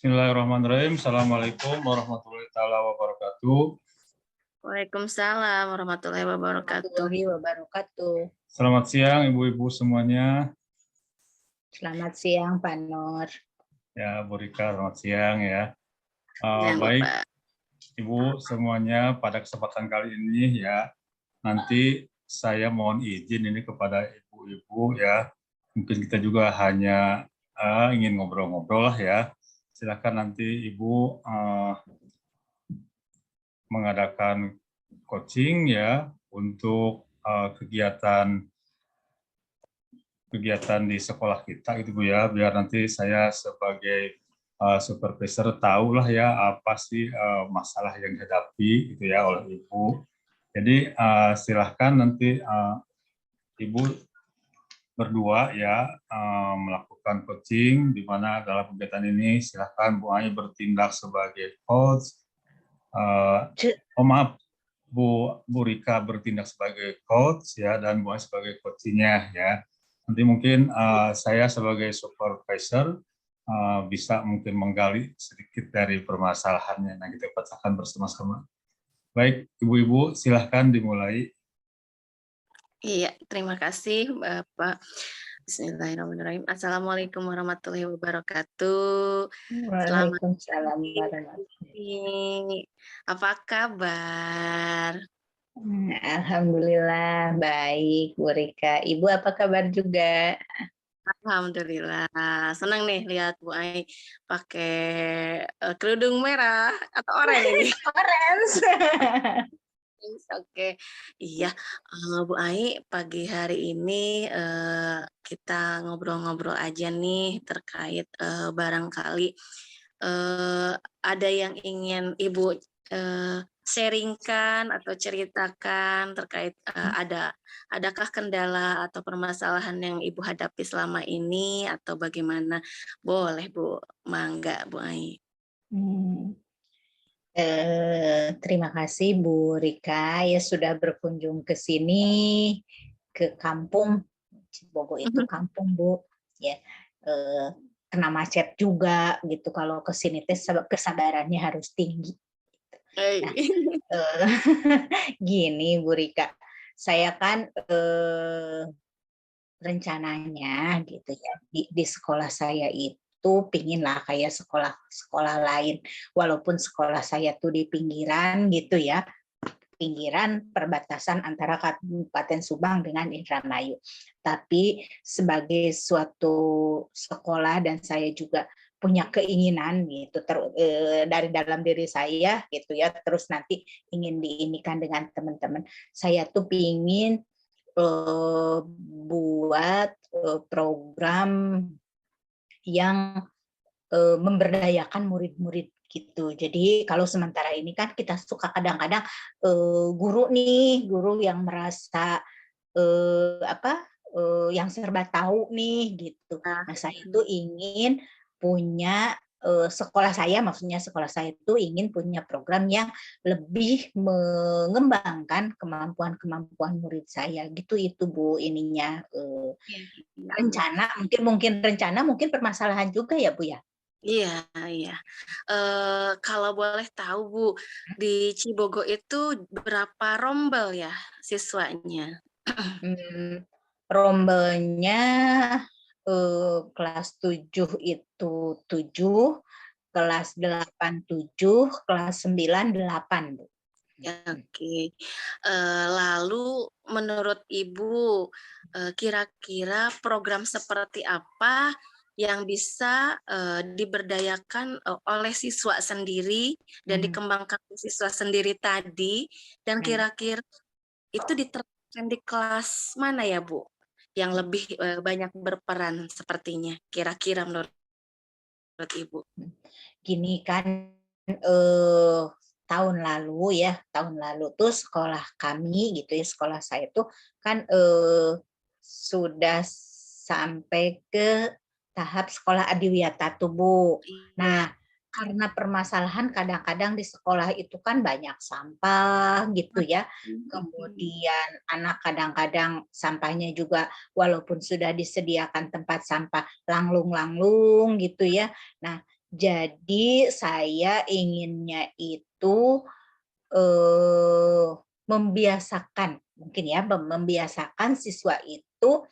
Bismillahirrahmanirrahim. Assalamualaikum warahmatullahi taala wabarakatuh. Waalaikumsalam warahmatullahi wabarakatuh. Selamat siang ibu-ibu semuanya. Selamat siang Pak Nur. Ya, Bu Rika, selamat siang ya. Yang Baik, Bapak. Ibu semuanya, pada kesempatan kali ini ya, nanti saya mohon izin ini kepada ibu-ibu ya. Mungkin kita juga hanya ingin ngobrol-ngobrol lah ya. Silakan nanti Ibu mengadakan coaching ya untuk kegiatan di sekolah kita gitu Bu ya, biar nanti saya sebagai supervisor tahulah ya apa sih masalah yang dihadapi gitu ya oleh Ibu. Jadi silahkan nanti Ibu berdua ya melakukan coaching, di mana dalam kegiatan ini silahkan Bu Ai bertindak sebagai coach. Maaf, Bu Rika bertindak sebagai coach ya, dan Bu Ai sebagai coachnya ya. Nanti mungkin saya sebagai supervisor bisa mungkin menggali sedikit dari permasalahannya. Nah, kita pecahkan bersama-sama. Baik, ibu-ibu silahkan dimulai. Iya, terima kasih Bapak. Bismillahirrahmanirrahim. Assalamualaikum warahmatullahi wabarakatuh. Waalaikumsalam warahmatullahi. Apa kabar? Alhamdulillah baik Bu Rika. Ibu apa kabar juga? Alhamdulillah. Senang nih lihat Bu Ai pakai kerudung merah atau oranye ini. Orange. Oke, iya Bu Ai pagi hari ini kita ngobrol-ngobrol aja nih terkait barangkali ada yang ingin Ibu sharingkan atau ceritakan terkait adakah kendala atau permasalahan yang Ibu hadapi selama ini atau bagaimana? Boleh Bu, mangga Bu Ai. Terima kasih Bu Rika ya sudah berkunjung ke sini, ke kampung Cibogo itu kampung Bu ya, kena macet juga gitu kalau ke sini kesabarannya harus tinggi. Nah, gini Bu Rika, saya kan rencananya gitu ya di sekolah saya itu pingin lah kayak sekolah lain, walaupun sekolah saya tuh di pinggiran gitu ya, pinggiran perbatasan antara Kabupaten Subang dengan Indramayu. Tapi sebagai suatu sekolah dan saya juga punya keinginan gitu dari dalam diri saya gitu ya, terus nanti ingin diinikan dengan teman-teman. Saya tuh pingin buat program yang memberdayakan murid-murid gitu. Jadi kalau sementara ini kan kita suka kadang-kadang guru yang merasa yang serba tahu nih gitu. Nah, saya itu ingin punya maksudnya sekolah saya itu ingin punya program yang lebih mengembangkan kemampuan murid saya gitu. Itu Bu ininya rencana, mungkin permasalahan juga ya Bu ya. Iya. Kalau boleh tahu Bu, di Cibogo itu berapa rombel ya siswanya? Rombelnya kelas 7 itu 7, kelas 8 7, kelas 9 8 Bu. Oke. Lalu menurut Ibu kira-kira program seperti apa yang bisa diberdayakan oleh siswa sendiri dan dikembangkan siswa sendiri tadi, dan kira-kira itu diterapkan di kelas mana ya Bu yang lebih banyak berperan sepertinya kira-kira menurut Ibu? Gini kan tahun lalu tuh sekolah kami gitu ya, sekolah saya tuh kan sudah sampai ke tahap sekolah adiwiyata tuh Bu. Nah, karena permasalahan kadang-kadang di sekolah itu kan banyak sampah gitu ya. Kemudian anak kadang-kadang sampahnya juga walaupun sudah disediakan tempat sampah langlung-langlung gitu ya. Nah, Jadi saya inginnya itu membiasakan, mungkin ya, membiasakan siswa itu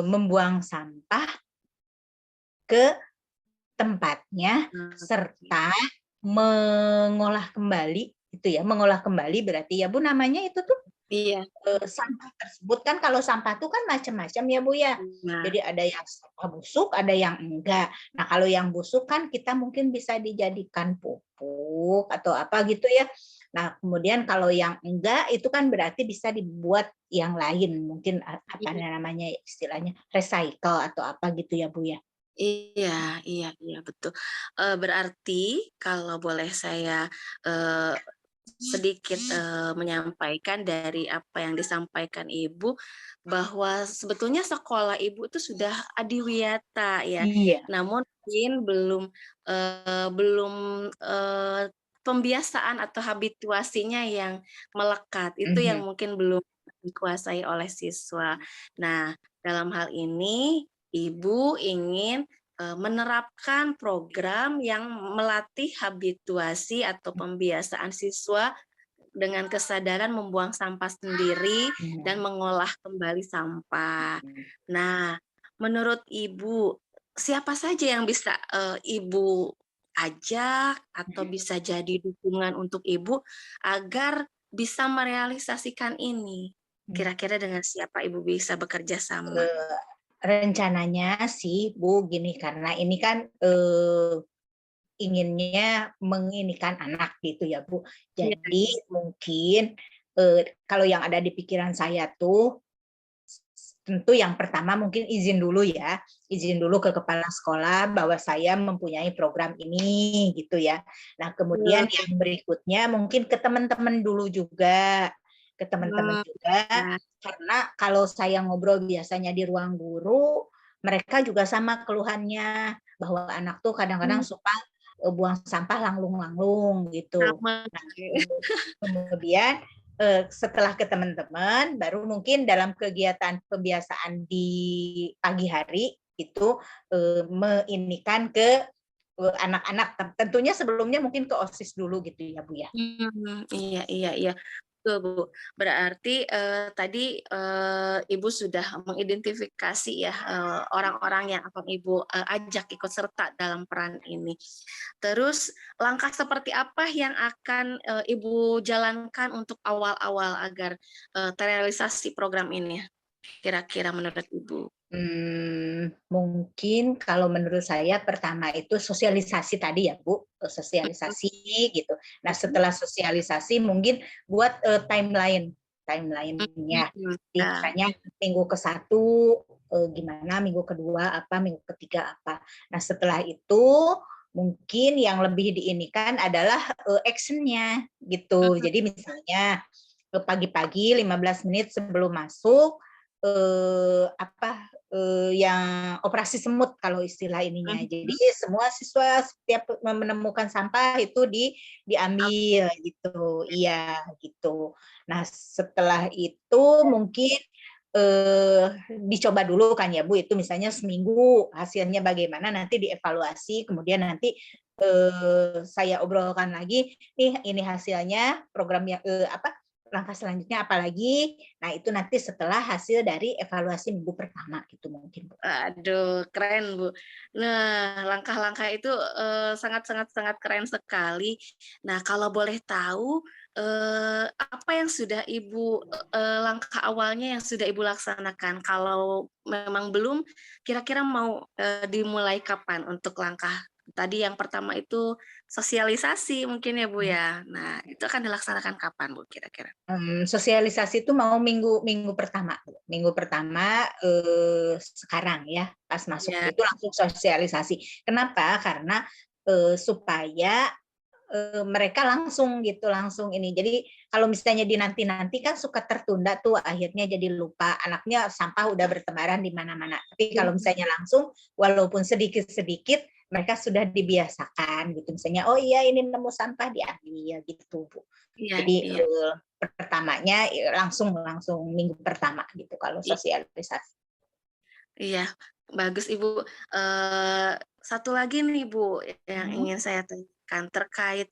membuang sampah ke tempatnya serta mengolah kembali itu ya, mengolah kembali berarti ya Bu namanya itu tuh Iya. sampah tersebut kan, kalau sampah tuh kan macam-macam ya Bu ya. Nah, Jadi ada yang sampah busuk, ada yang enggak. Nah, kalau yang busuk kan kita mungkin bisa dijadikan pupuk atau apa gitu ya. Nah, kemudian kalau yang enggak itu kan berarti bisa dibuat yang lain, mungkin apa namanya istilahnya recycle atau apa gitu ya Bu ya. iya, iya, iya, betul. Berarti kalau boleh saya sedikit menyampaikan dari apa yang disampaikan Ibu, bahwa sebetulnya sekolah Ibu itu sudah adiwiyata ya, Iya. namun mungkin belum pembiasaan atau habituasinya yang melekat, itu yang Mhm. mungkin belum dikuasai oleh siswa. Nah, dalam hal ini Ibu ingin menerapkan program yang melatih habituasi atau pembiasaan siswa dengan kesadaran membuang sampah sendiri dan mengolah kembali sampah. Nah, menurut Ibu, siapa saja yang bisa Ibu ajak atau bisa jadi dukungan untuk Ibu agar bisa merealisasikan ini? Kira-kira dengan siapa Ibu bisa bekerja sama? Rencananya sih Bu gini, karena ini kan inginnya menginikan anak gitu ya Bu. Iya. Jadi mungkin kalau yang ada di pikiran saya tuh tentu yang pertama mungkin izin dulu ya, izin dulu ke kepala sekolah bahwa saya mempunyai program ini gitu ya. Nah, kemudian yang berikutnya mungkin ke teman-teman dulu juga, ke teman-teman juga, karena kalau saya ngobrol biasanya di ruang guru, mereka juga sama keluhannya bahwa anak tuh kadang-kadang suka buang sampah langgung-langgung gitu. Sama. Nah, kemudian setelah ke teman-teman, baru mungkin dalam kegiatan pembiasaan di pagi hari itu meinikan ke anak-anak. Tentunya sebelumnya mungkin ke OSIS dulu gitu ya Bu ya. Iya, iya, iya. Betul, Bu. Berarti tadi Ibu sudah mengidentifikasi ya orang-orang yang akan Ibu ajak ikut serta dalam peran ini. Terus langkah seperti apa yang akan Ibu jalankan untuk awal-awal agar terrealisasi program ini? Kira-kira menurut Ibu? Mungkin kalau menurut saya pertama itu sosialisasi tadi ya Bu, sosialisasi gitu. Nah setelah sosialisasi mungkin buat timeline-nya. Jadi Ya. misalnya minggu ke-1 gimana, minggu kedua apa, minggu ketiga apa. Nah setelah itu mungkin yang lebih diinikan adalah action-nya gitu. Jadi misalnya pagi-pagi 15 menit sebelum masuk yang operasi semut kalau istilah ininya. Jadi semua siswa setiap menemukan sampah itu diambil gitu. Iya, gitu. Nah, setelah itu mungkin dicoba dulu kan ya Bu, itu misalnya seminggu hasilnya bagaimana nanti dievaluasi, kemudian nanti saya obrolkan lagi, nih ini hasilnya program yang langkah selanjutnya apa lagi. Nah, itu nanti setelah hasil dari evaluasi minggu pertama gitu mungkin, Bu. Aduh, keren, Bu. Nah, langkah-langkah itu sangat-sangat keren sekali. Nah, kalau boleh tahu, apa yang sudah Ibu langkah awalnya yang sudah Ibu laksanakan? Kalau memang belum, kira-kira mau dimulai kapan untuk langkah tadi yang pertama itu sosialisasi mungkin ya, Bu, ya? Nah, itu akan dilaksanakan kapan, Bu, kira-kira? Sosialisasi itu mau minggu pertama, Bu. Minggu pertama sekarang ya, pas masuk Ya. itu langsung sosialisasi. Kenapa? Karena supaya mereka langsung gitu, langsung ini. Jadi kalau misalnya dinanti-nanti kan suka tertunda tuh, akhirnya jadi lupa. Anaknya sampah udah bertebaran di mana-mana. Tapi kalau misalnya langsung, walaupun sedikit-sedikit, mereka sudah dibiasakan gitu. Misalnya, oh iya ini nemu sampah diambil gitu, Bu. Iya, Jadi iya. pertamanya langsung minggu pertama gitu kalau sosialisasi. Iya, bagus Ibu. satu lagi nih Bu, yang Hmm. ingin saya tanyakan terkait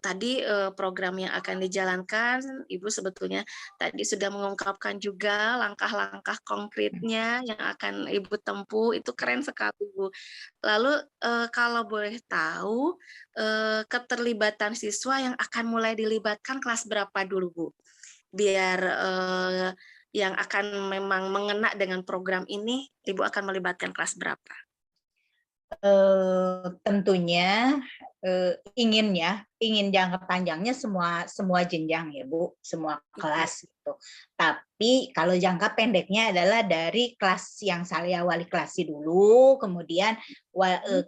tadi program yang akan dijalankan, Ibu sebetulnya tadi sudah mengungkapkan juga langkah-langkah konkretnya yang akan Ibu tempuh, itu keren sekali Bu. Lalu kalau boleh tahu keterlibatan siswa yang akan mulai dilibatkan kelas berapa dulu Bu? Biar yang akan memang mengena dengan program ini, Ibu akan melibatkan kelas berapa? Tentunya ingin jangka panjangnya semua jenjang ya Bu, semua kelas gitu. Tapi kalau jangka pendeknya adalah dari kelas yang saya wali kelasi dulu, kemudian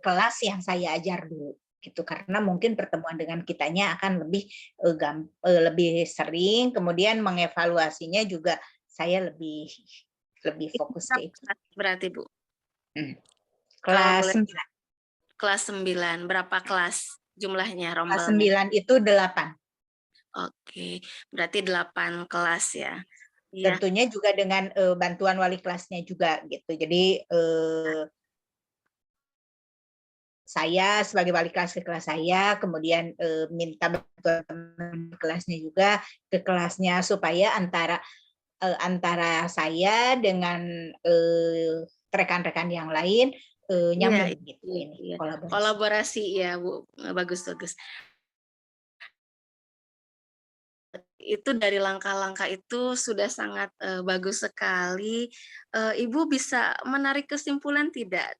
kelas yang saya ajar dulu gitu, karena mungkin pertemuan dengan kitanya akan lebih sering, kemudian mengevaluasinya juga saya lebih fokus ke itu. Berarti Bu, kalau Kelas boleh 9. kelas 9, berapa kelas jumlahnya Kelas rombelnya? 9 itu 8. Oke, berarti 8 kelas ya. Iya. Tentunya juga dengan bantuan wali kelasnya juga gitu. Jadi saya sebagai wali kelas ke kelas saya, kemudian minta bantuan teman kelasnya juga ke kelasnya supaya antara saya dengan rekan-rekan yang lain Iya, nyambung gitu ini iya. kolaborasi. Kolaborasi ya Bu, bagus-bagus. Itu dari langkah-langkah itu sudah sangat bagus sekali. Ibu bisa menarik kesimpulan tidak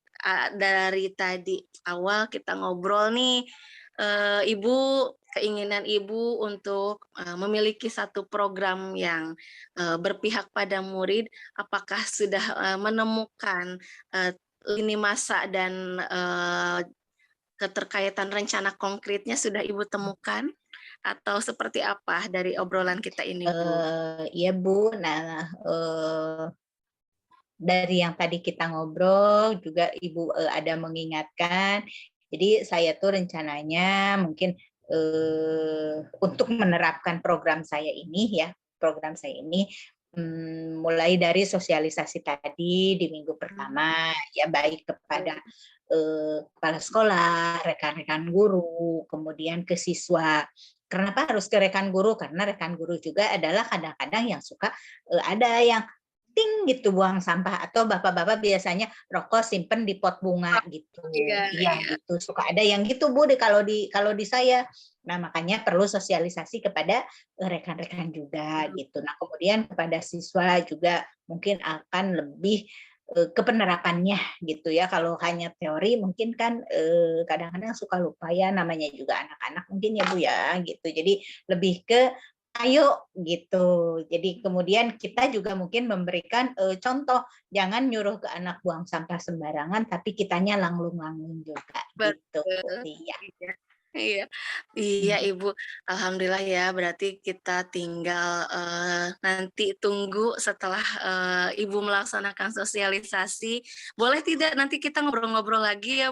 dari tadi awal kita ngobrol nih, Ibu keinginan Ibu untuk memiliki satu program yang berpihak pada murid, apakah sudah menemukan lini masa dan keterkaitan rencana konkretnya sudah Ibu temukan? Atau seperti apa dari obrolan kita ini, Bu? Iya Bu, nah dari yang tadi kita ngobrol juga Ibu ada mengingatkan, jadi saya tuh rencananya mungkin untuk menerapkan program saya ini mulai dari sosialisasi tadi di minggu pertama ya, baik kepada kepala sekolah, rekan-rekan guru, kemudian ke siswa. Kenapa harus ke rekan guru? Karena rekan guru juga adalah kadang-kadang yang suka ada yang ting gitu buang sampah, atau bapak-bapak biasanya rokok simpen di pot bunga gitu. Iya, Iya iya. gitu. Suka ada yang gitu Bu kalau di saya. Nah, makanya perlu sosialisasi kepada rekan-rekan juga gitu. Nah, kemudian kepada siswa juga mungkin akan lebih ke penerapannya gitu ya. Kalau hanya teori mungkin kan kadang-kadang suka lupa ya, namanya juga anak-anak mungkin ya Bu ya gitu. Jadi lebih ke ayo gitu. Jadi kemudian kita juga mungkin memberikan contoh, jangan nyuruh ke anak buang sampah sembarangan, tapi kitanya langlung-langlung juga gitu. Betul. Iya. Iya, iya Ibu. Alhamdulillah ya, berarti kita tinggal nanti tunggu setelah Ibu melaksanakan sosialisasi. Boleh tidak nanti kita ngobrol-ngobrol lagi ya